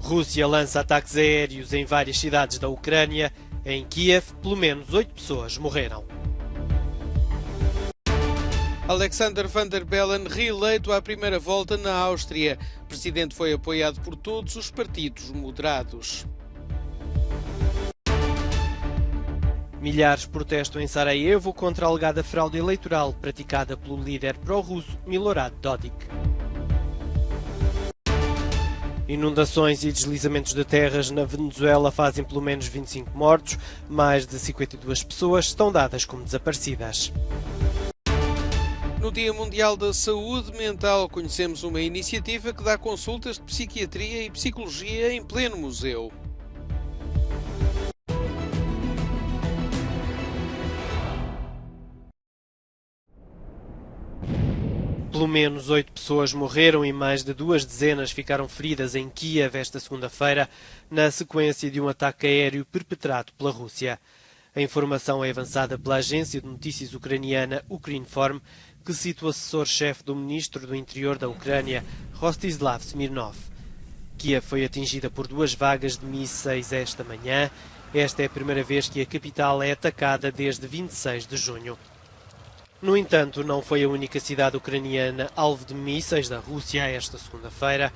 Rússia lança ataques aéreos em várias cidades da Ucrânia. Em Kiev, pelo menos 8 pessoas morreram. Alexander Van der Bellen reeleito à primeira volta na Áustria. O presidente foi apoiado por todos os partidos moderados. Milhares protestam em Sarajevo contra a alegada fraude eleitoral praticada pelo líder pró-russo Milorad Dodik. Inundações e deslizamentos de terras na Venezuela fazem pelo menos 25 mortos. Mais de 52 pessoas estão dadas como desaparecidas. No Dia Mundial da Saúde Mental, conhecemos uma iniciativa que dá consultas de psiquiatria e psicologia em pleno museu. Pelo menos 8 pessoas morreram e mais de 2 dezenas ficaram feridas em Kiev esta segunda-feira, na sequência de um ataque aéreo perpetrado pela Rússia. A informação é avançada pela agência de notícias ucraniana Ukrinform, que cita o assessor-chefe do ministro do Interior da Ucrânia, Rostislav Smirnov. Kiev foi atingida por 2 vagas de mísseis esta manhã. Esta é a primeira vez que a capital é atacada desde 26 de junho. No entanto, não foi a única cidade ucraniana alvo de mísseis da Rússia esta segunda-feira.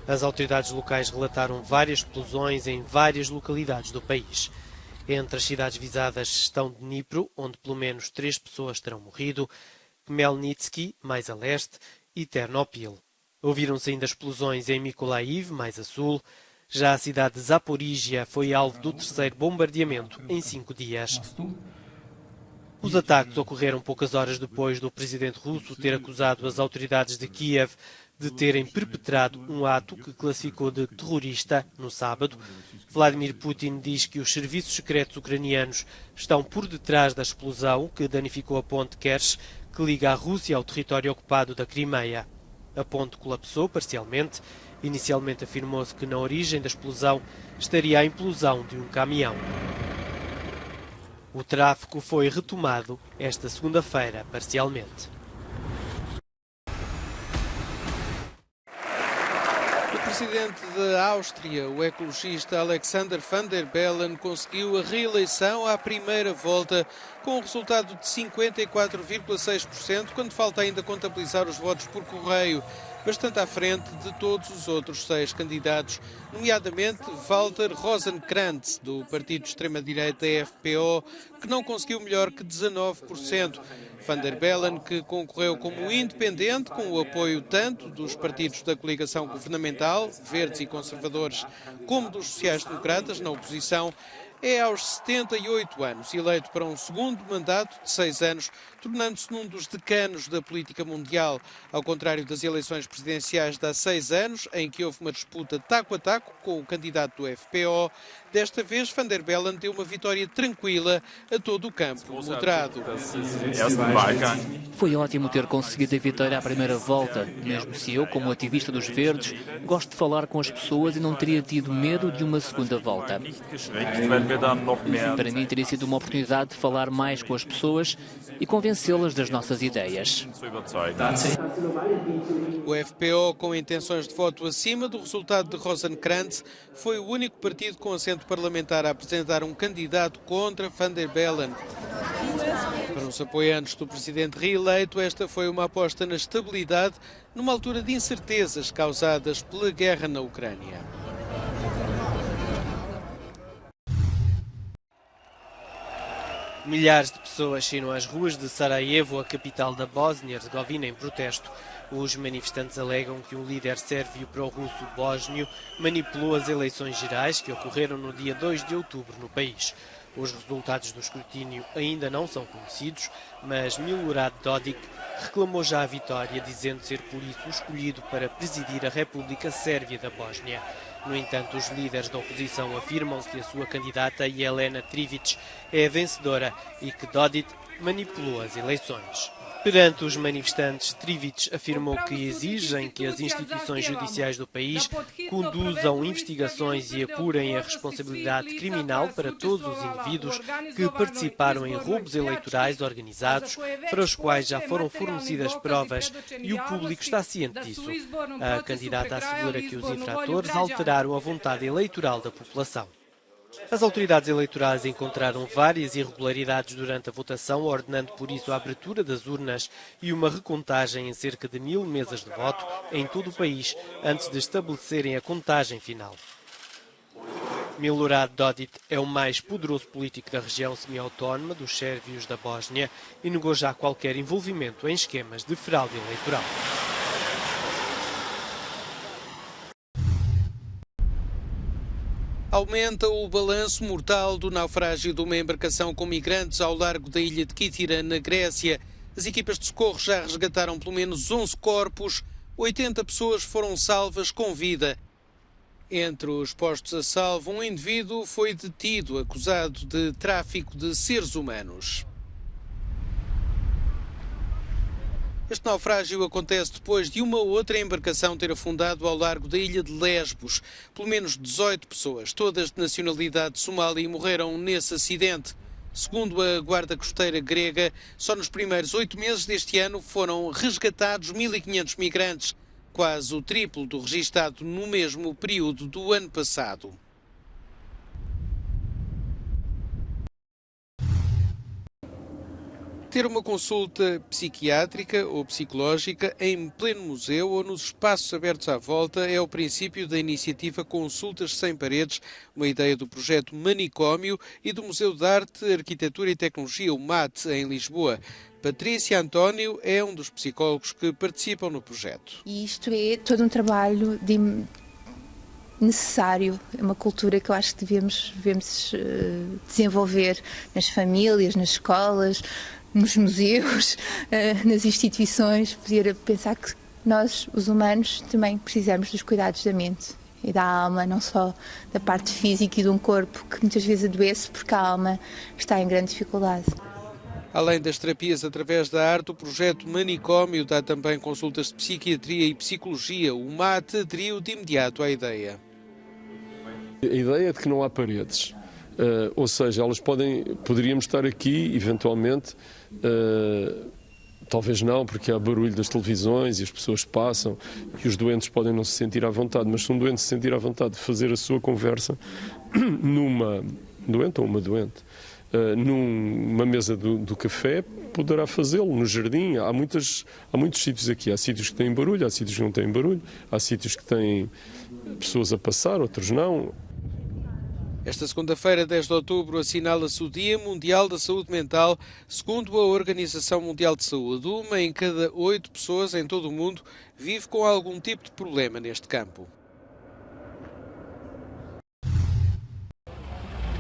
As autoridades locais relataram várias explosões em várias localidades do país. Entre as cidades visadas estão Dnipro, onde pelo menos 3 pessoas terão morrido, Khmelnytsky, mais a leste, e Ternopil. Ouviram-se ainda explosões em Mykolaiv, mais a sul. Já a cidade de Zaporígia foi alvo do 3º bombardeamento em 5 dias. Os ataques ocorreram poucas horas depois do presidente russo ter acusado as autoridades de Kiev de terem perpetrado um ato que classificou de terrorista no sábado. Vladimir Putin diz que os serviços secretos ucranianos estão por detrás da explosão que danificou a ponte Kerch, que liga a Rússia ao território ocupado da Crimeia. A ponte colapsou parcialmente. Inicialmente afirmou-se que na origem da explosão estaria a implosão de um caminhão. O tráfego foi retomado esta segunda-feira, parcialmente. O presidente da Áustria, o ecologista Alexander Van der Bellen, conseguiu a reeleição à primeira volta com um resultado de 54,6%, quando falta ainda contabilizar os votos por correio, bastante à frente de todos os outros 6 candidatos, nomeadamente Walter Rosenkrantz, do partido de extrema-direita FPO, que não conseguiu melhor que 19%. Van der Bellen, que concorreu como independente, com o apoio tanto dos partidos da coligação governamental, Verdes e Conservadores, como dos sociais-democratas na oposição, é aos 78 anos, eleito para um segundo mandato de 6 anos, tornando-se num dos decanos da política mundial. Ao contrário das eleições presidenciais de há 6 anos, em que houve uma disputa taco a taco com o candidato do FPO, desta vez Van der Bellen deu uma vitória tranquila a todo o campo moderado. Foi ótimo ter conseguido a vitória à primeira volta, mesmo se eu, como ativista dos Verdes, gosto de falar com as pessoas e não teria tido medo de uma segunda volta. Para mim teria sido uma oportunidade de falar mais com as pessoas e convencê-las das nossas ideias. O FPO, com intenções de voto acima do resultado de Rosenkrantz, foi o único partido com assento parlamentar a apresentar um candidato contra Van der Bellen. Para os apoiantes do presidente reeleito, esta foi uma aposta na estabilidade numa altura de incertezas causadas pela guerra na Ucrânia. Milhares de pessoas saíram às ruas de Sarajevo, a capital da Bósnia-Herzegovina, em protesto. Os manifestantes alegam que o líder sérvio pró-russo bósnio manipulou as eleições gerais que ocorreram no dia 2 de outubro no país. Os resultados do escrutínio ainda não são conhecidos, mas Milorad Dodik reclamou já a vitória, dizendo ser por isso escolhido para presidir a República Sérvia da Bósnia. No entanto, os líderes da oposição afirmam que a sua candidata, Jelena Trivic, é a vencedora e que Dodik manipulou as eleições. Perante os manifestantes, Trivic afirmou que exigem que as instituições judiciais do país conduzam investigações e apurem a responsabilidade criminal para todos os indivíduos que participaram em roubos eleitorais organizados, para os quais já foram fornecidas provas e o público está ciente disso. A candidata assegura que os infratores alteraram a vontade eleitoral da população. As autoridades eleitorais encontraram várias irregularidades durante a votação, ordenando por isso a abertura das urnas e uma recontagem em cerca de 1000 mesas de voto em todo o país, antes de estabelecerem a contagem final. Milorad Dodik é o mais poderoso político da região semi-autónoma dos sérvios da Bósnia e negou já qualquer envolvimento em esquemas de fraude eleitoral. Aumenta o balanço mortal do naufrágio de uma embarcação com migrantes ao largo da ilha de Kythira, na Grécia. As equipas de socorro já resgataram pelo menos 11 corpos, 80 pessoas foram salvas com vida. Entre os postos a salvo, um indivíduo foi detido, acusado de tráfico de seres humanos. Este naufrágio acontece depois de uma outra embarcação ter afundado ao largo da ilha de Lesbos. Pelo menos 18 pessoas, todas de nacionalidade somália, morreram nesse acidente. Segundo a Guarda Costeira grega, só nos primeiros 8 meses deste ano foram resgatados 1.500 migrantes, quase o triplo do registado no mesmo período do ano passado. Ter uma consulta psiquiátrica ou psicológica em pleno museu ou nos espaços abertos à volta é o princípio da iniciativa Consultas Sem Paredes, uma ideia do projeto Manicômio e do Museu de Arte, Arquitetura e Tecnologia, o MAT, em Lisboa. Patrícia António é um dos psicólogos que participam no projeto. E isto é todo um trabalho necessário, é uma cultura que eu acho que devemos desenvolver nas famílias, nas escolas, nos museus, nas instituições, poder pensar que nós, os humanos, também precisamos dos cuidados da mente e da alma, não só da parte física e de um corpo que muitas vezes adoece porque a alma está em grande dificuldade. Além das terapias através da arte, o projeto Manicômio dá também consultas de psiquiatria e psicologia. O MAT aderiu de imediato à ideia. A ideia é de que não há paredes. Ou seja, elas poderíamos estar aqui, eventualmente, talvez não, porque há barulho das televisões e as pessoas passam e os doentes podem não se sentir à vontade, mas se um doente se sentir à vontade de fazer a sua conversa numa doente ou uma doente, numa mesa do café, poderá fazê-lo no jardim. Há muitos sítios aqui. Há sítios que têm barulho, há sítios que não têm barulho, há sítios que têm pessoas a passar, outros não. Esta segunda-feira, 10 de outubro, assinala-se o Dia Mundial da Saúde Mental. Segundo a Organização Mundial de Saúde, 1 em cada 8 pessoas em todo o mundo vive com algum tipo de problema neste campo.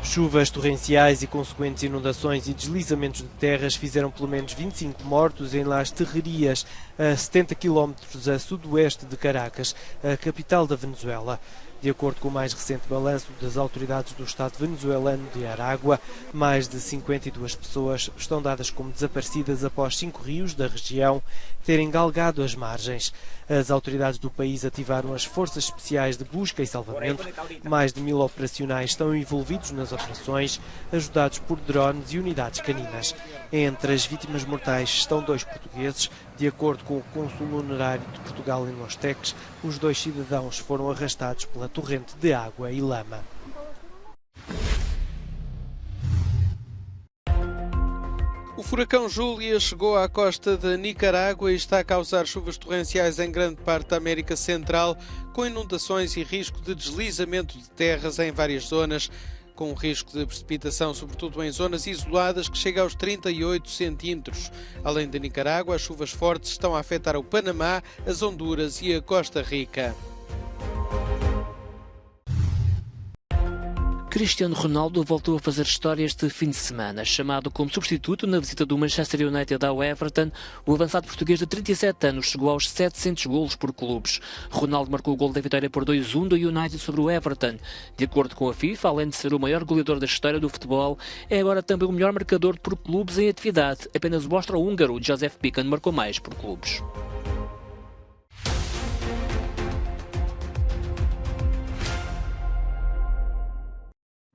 Chuvas torrenciais e consequentes inundações e deslizamentos de terras fizeram pelo menos 25 mortos em Las Terrerias, a 70 km a sudoeste de Caracas, a capital da Venezuela. De acordo com o mais recente balanço das autoridades do Estado venezuelano de Aragua, mais de 52 pessoas estão dadas como desaparecidas após 5 rios da região terem galgado as margens. As autoridades do país ativaram as forças especiais de busca e salvamento. Mais de 1000 operacionais estão envolvidos nas operações, ajudados por drones e unidades caninas. Entre as vítimas mortais estão 2 portugueses. De acordo com o cônsul honorário de Portugal em Los Teques, os 2 cidadãos foram arrastados pela torrente de água e lama. O furacão Júlia chegou à costa da Nicarágua e está a causar chuvas torrenciais em grande parte da América Central, com inundações e risco de deslizamento de terras em várias zonas, com risco de precipitação, sobretudo em zonas isoladas, que chega aos 38 centímetros. Além da Nicarágua, as chuvas fortes estão a afetar o Panamá, as Honduras e a Costa Rica. Cristiano Ronaldo voltou a fazer história este fim de semana. Chamado como substituto na visita do Manchester United ao Everton, o avançado português de 37 anos chegou aos 700 golos por clubes. Ronaldo marcou o gol da vitória por 2-1 do United sobre o Everton. De acordo com a FIFA, além de ser o maior goleador da história do futebol, é agora também o melhor marcador por clubes em atividade. Apenas o austro-húngaro Josef Pican marcou mais por clubes.